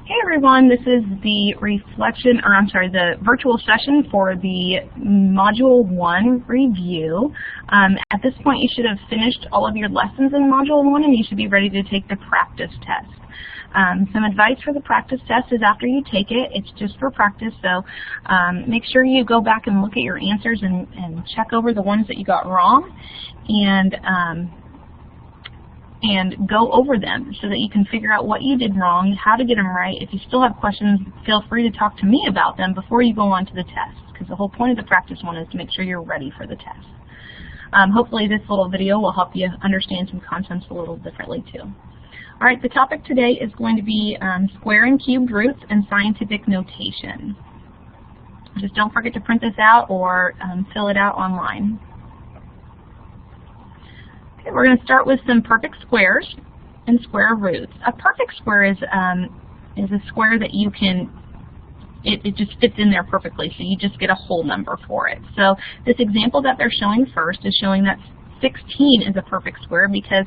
Hey everyone, this is the the virtual session for the Module 1 review. At this point you should have finished all of your lessons in Module 1 and you should be ready to take the practice test. Some advice for the practice test is after you take it, it's just for practice, so make sure you go back and look at your answers and check over the ones that you got wrong and go over them so that you can figure out what you did wrong, how to get them right. If you still have questions, feel free to talk to me about them before you go on to the test, because the whole point of the practice one is to make sure you're ready for the test. Hopefully this little video will help you understand some concepts a little differently too. All right, the topic today is going to be square and cubed roots and scientific notation. Just don't forget to print this out or fill it out online. Okay, we're going to start with some perfect squares and square roots. A perfect square is a square that you can, it just fits in there perfectly, so you just get a whole number for it. So this example that they're showing first is showing that 16 is a perfect square because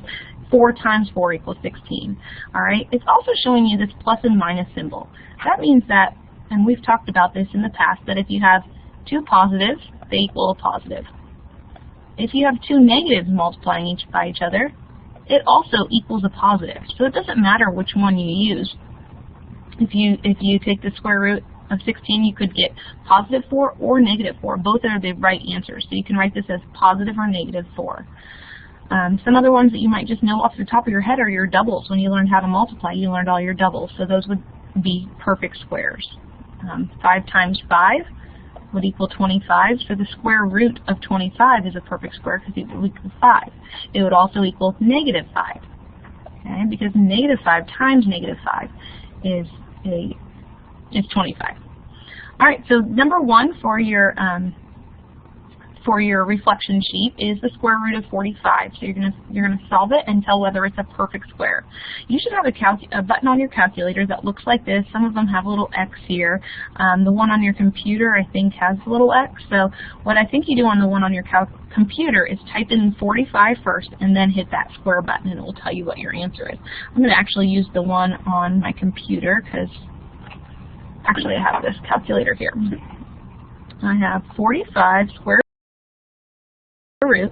4 times 4 equals 16. All right. It's also showing you this plus and minus symbol. That means that, and we've talked about this in the past, that if you have 2 positives, they equal a positive. If you have 2 negatives multiplying by each other, it also equals a positive. So it doesn't matter which one you use. If you take the square root of 16, you could get positive 4 or negative 4. Both are the right answers. So you can write this as positive or negative 4. Some other ones that you might just know off the top of your head are your doubles. When you learned how to multiply, you learned all your doubles. So those would be perfect squares. 5 times 5 would equal 25. So the square root of 25 is a perfect square because it would equal 5. It would also equal negative 5. Okay, because negative 5 times negative 5 is 25. All right, so number 1 for your reflection sheet is the square root of 45. So you're gonna solve it and tell whether it's a perfect square. You should have a button on your calculator that looks like this. Some of them have a little X here. The one on your computer, I think, has a little X. So what I think you do on the one on your computer is type in 45 first and then hit that square button and it will tell you what your answer is. I'm going to actually use the one on my computer because actually I have this calculator here. I have 45 square root.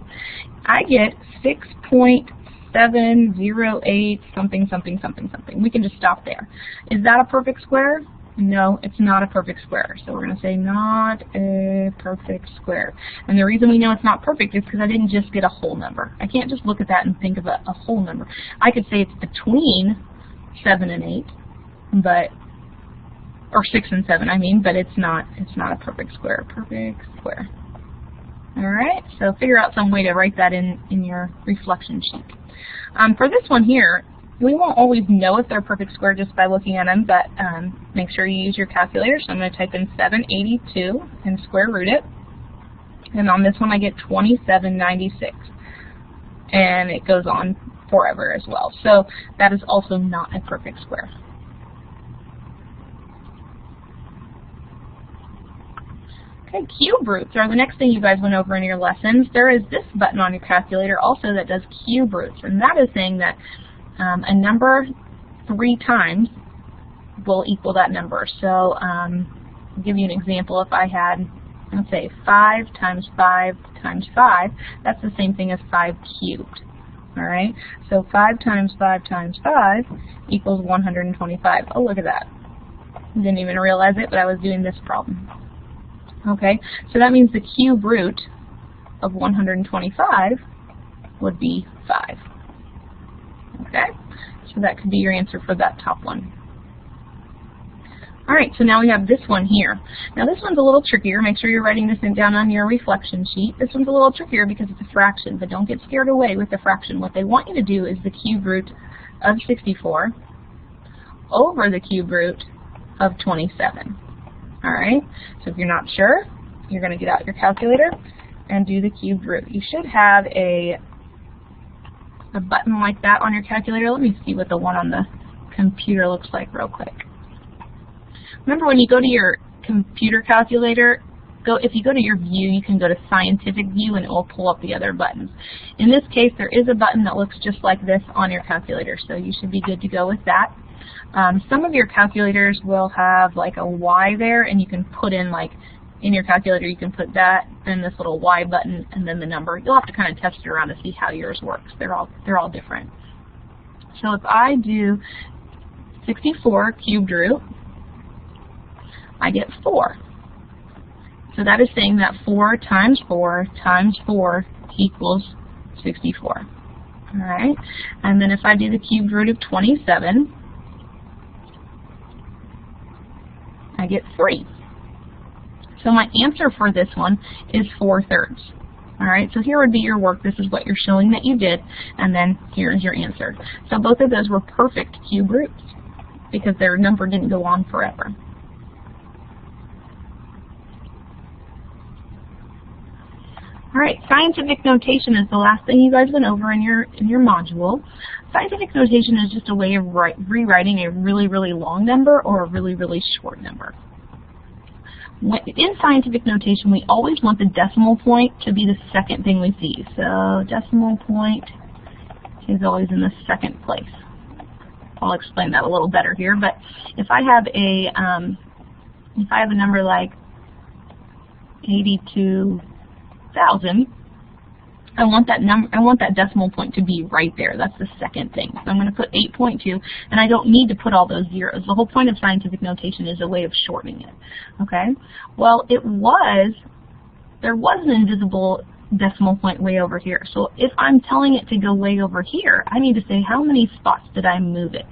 I get 6.708 something something something something. We can just stop there. Is that a perfect square? No, it's not a perfect square. So we're going to say not a perfect square. And the reason we know it's not perfect is because I didn't just get a whole number. I can't just look at that and think of a whole number. I could say it's between 7 and 8, but or 6 and 7, I mean, but it's not a perfect square. Perfect square. All right, so figure out some way to write that in your reflection sheet. For this one here, we won't always know if they're a perfect square just by looking at them, but make sure you use your calculator. So I'm going to type in 782 and square root it. And on this one I get 2796. And it goes on forever as well. So that is also not a perfect square. Okay, cube roots are the next thing you guys went over in your lessons. There is this button on your calculator also that does cube roots, and that is saying that a number 3 times will equal that number. So I'll give you an example. If I had, let's say, 5 times 5 times 5, that's the same thing as 5 cubed. All right, so 5 times 5 times 5 equals 125. Oh, look at that. Didn't even realize it, but I was doing this problem. Okay, so that means the cube root of 125 would be 5. Okay, so that could be your answer for that top one. All right, so now we have this one here. Now this one's a little trickier. Make sure you're writing this down on your reflection sheet. This one's a little trickier because it's a fraction, but don't get scared away with the fraction. What they want you to do is the cube root of 64 over the cube root of 27. All right, so if you're not sure, you're going to get out your calculator and do the cubed root. You should have a button like that on your calculator. Let me see what the one on the computer looks like real quick. Remember when you go to your computer calculator, if you go to your view, you can go to scientific view and it will pull up the other buttons. In this case, there is a button that looks just like this on your calculator, so you should be good to go with that. Some of your calculators will have like a Y there, and you can put in like, in your calculator you can put that, then this little Y button, and then the number. You'll have to kind of test it around to see how yours works. They're all different. So if I do 64 cubed root, I get 4. So that is saying that 4 times 4 times 4 equals 64. All right, and then if I do the cubed root of 27, I get 3. So my answer for this one is 4/3. All right, so here would be your work. This is what you're showing that you did, and then here's your answer. So both of those were perfect cube roots because their number didn't go on forever. All right, scientific notation is the last thing you guys went over in your module. Scientific notation is just a way of rewriting a really, really long number or a really, really short number. In scientific notation, we always want the decimal point to be the second thing we see. So decimal point is always in the second place. I'll explain that a little better here. But if I have a number like 82,000, I want that decimal point to be right there. That's the second thing. So I'm going to put 8.2, and I don't need to put all those zeros. The whole point of scientific notation is a way of shortening it. Okay? Well, there was an invisible decimal point way over here. So if I'm telling it to go way over here, I need to say how many spots did I move it.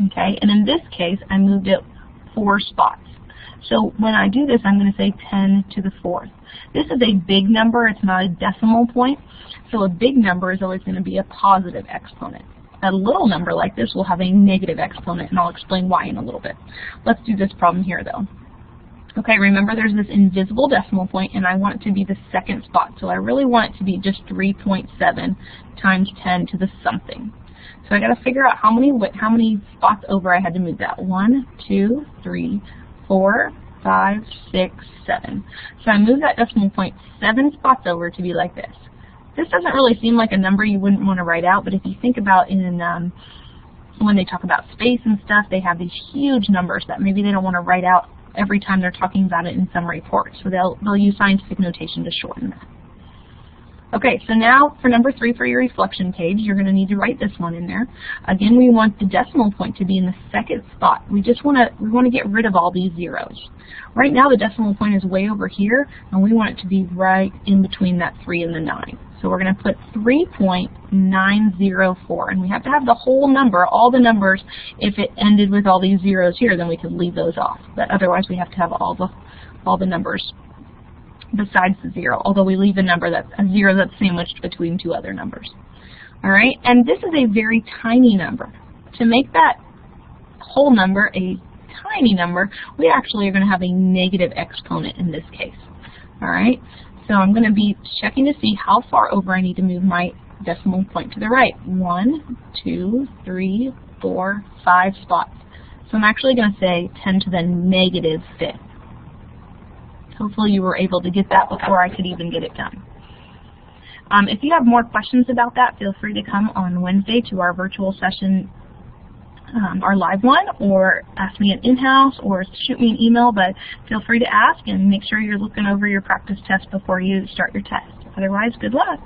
Okay? And in this case, I moved it 4 spots. So when I do this, I'm going to say 10 to the 4th. This is a big number. It's not a decimal point. So a big number is always going to be a positive exponent. A little number like this will have a negative exponent, and I'll explain why in a little bit. Let's do this problem here, though. Okay, remember there's this invisible decimal point, and I want it to be the second spot. So I really want it to be just 3.7 times 10 to the something. So I got to figure out how many spots over I had to move that. 1, 2, 3, 4, 5, 6, 7. So I moved that decimal point 7 spots over to be like this. This doesn't really seem like a number you wouldn't want to write out, but if you think about when they talk about space and stuff, they have these huge numbers that maybe they don't want to write out every time they're talking about it in some report. So they'll use scientific notation to shorten that. Okay, so now for number 3 for your reflection page, you're going to need to write this one in there. Again, we want the decimal point to be in the second spot. We want to get rid of all these zeros. Right now the decimal point is way over here, and we want it to be right in between that 3 and the 9. So we're going to put 3.904, and we have to have the whole number, all the numbers. If it ended with all these zeros here, then we could leave those off. But otherwise we have to have all the numbers besides the 0, although we leave a number that's a 0 that's sandwiched between 2 other numbers. All right, and this is a very tiny number. To make that whole number a tiny number, we actually are going to have a negative exponent in this case. All right, so I'm going to be checking to see how far over I need to move my decimal point to the right. 1, 2, 3, 4, 5 spots. So I'm actually going to say 10 to the negative 5th. Hopefully you were able to get that before I could even get it done. If you have more questions about that, feel free to come on Wednesday to our virtual session, our live one, or ask me at in-house, or shoot me an email, but feel free to ask and make sure you're looking over your practice test before you start your test. Otherwise, good luck.